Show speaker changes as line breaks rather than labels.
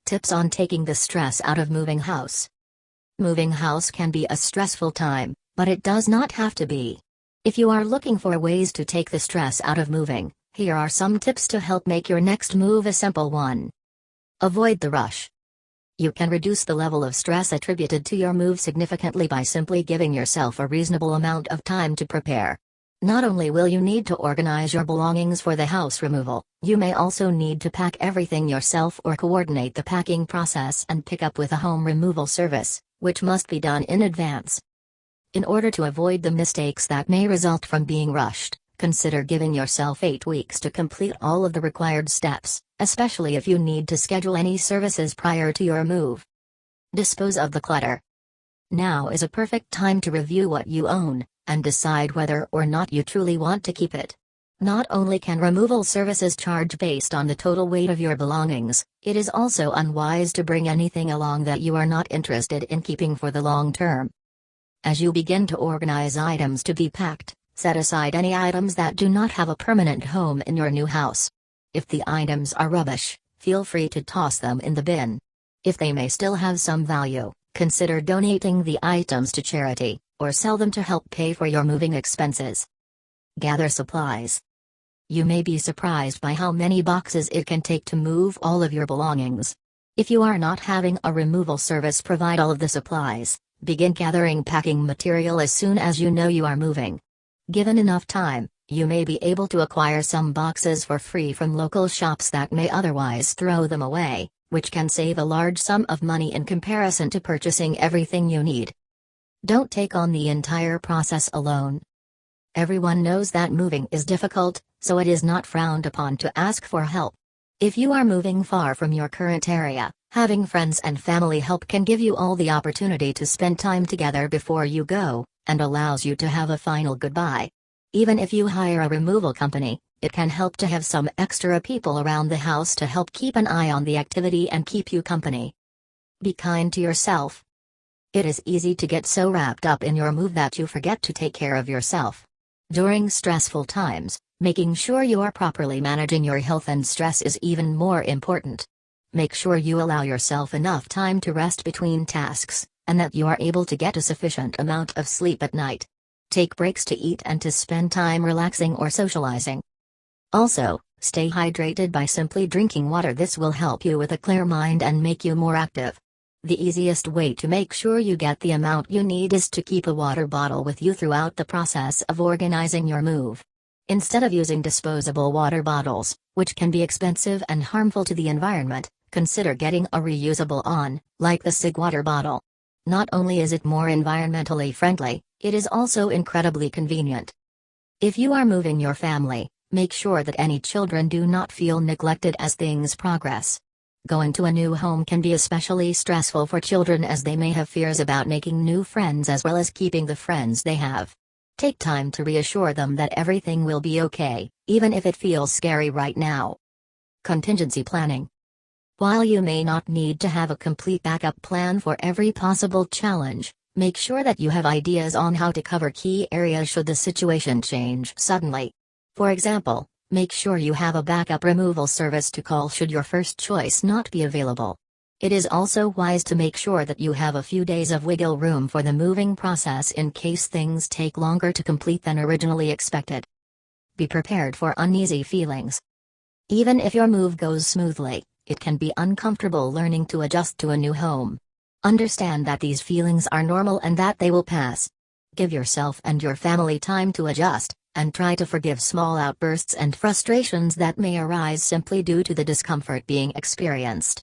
Tips on taking the stress out of moving house. Moving house can be a stressful time, but it does not have to be. If you are looking for ways to take the stress out of moving, here are some tips to help make your next move a simple one. Avoid the rush. You can reduce the level of stress attributed to your move significantly by simply giving yourself a reasonable amount of time to prepare. Not only will you need to organize your belongings for the house removal, you may also need to pack everything yourself or coordinate the packing process and pick up with a home removal service, which must be done in advance. In order to avoid the mistakes that may result from being rushed, consider giving yourself 8 weeks to complete all of the required steps, especially if you need to schedule any services prior to your move. Dispose of the clutter. Now is a perfect time to review what you own, and decide whether or not you truly want to keep it. Not only can removal services charge based on the total weight of your belongings, it is also unwise to bring anything along that you are not interested in keeping for the long term. As you begin to organize items to be packed, set aside any items that do not have a permanent home in your new house. If the items are rubbish, feel free to toss them in the bin. If they may still have some value, consider donating the items to charity, or sell them to help pay for your moving expenses. Gather supplies. You may be surprised by how many boxes it can take to move all of your belongings. If you are not having a removal service provide all of the supplies, begin gathering packing material as soon as you know you are moving. Given enough time, you may be able to acquire some boxes for free from local shops that may otherwise throw them away, which can save a large sum of money in comparison to purchasing everything you need. Don't take on the entire process alone. Everyone knows that moving is difficult, so it is not frowned upon to ask for help. If you are moving far from your current area, having friends and family help can give you all the opportunity to spend time together before you go, and allows you to have a final goodbye. Even if you hire a removal company, it can help to have some extra people around the house to help keep an eye on the activity and keep you company. Be kind to yourself. It is easy to get so wrapped up in your move that you forget to take care of yourself. During stressful times, making sure you are properly managing your health and stress is even more important. Make sure you allow yourself enough time to rest between tasks, and that you are able to get a sufficient amount of sleep at night. Take breaks to eat and to spend time relaxing or socializing. Also, stay hydrated by simply drinking water. This will help you with a clear mind and make you more active. The easiest way to make sure you get the amount you need is to keep a water bottle with you throughout the process of organizing your move. Instead of using disposable water bottles, which can be expensive and harmful to the environment, consider getting a reusable like the SIG water bottle. Not only is it more environmentally friendly, it is also incredibly convenient. If you are moving your family, make sure that any children do not feel neglected as things progress. Going to a new home can be especially stressful for children as they may have fears about making new friends as well as keeping the friends they have. Take time to reassure them that everything will be okay, even if it feels scary right now. Contingency planning. While you may not need to have a complete backup plan for every possible challenge, make sure that you have ideas on how to cover key areas should the situation change suddenly. For example, make sure you have a backup removal service to call should your first choice not be available. It is also wise to make sure that you have a few days of wiggle room for the moving process in case things take longer to complete than originally expected. Be prepared for uneasy feelings. Even if your move goes smoothly, it can be uncomfortable learning to adjust to a new home. Understand that these feelings are normal and that they will pass. Give yourself and your family time to adjust, and try to forgive small outbursts and frustrations that may arise simply due to the discomfort being experienced.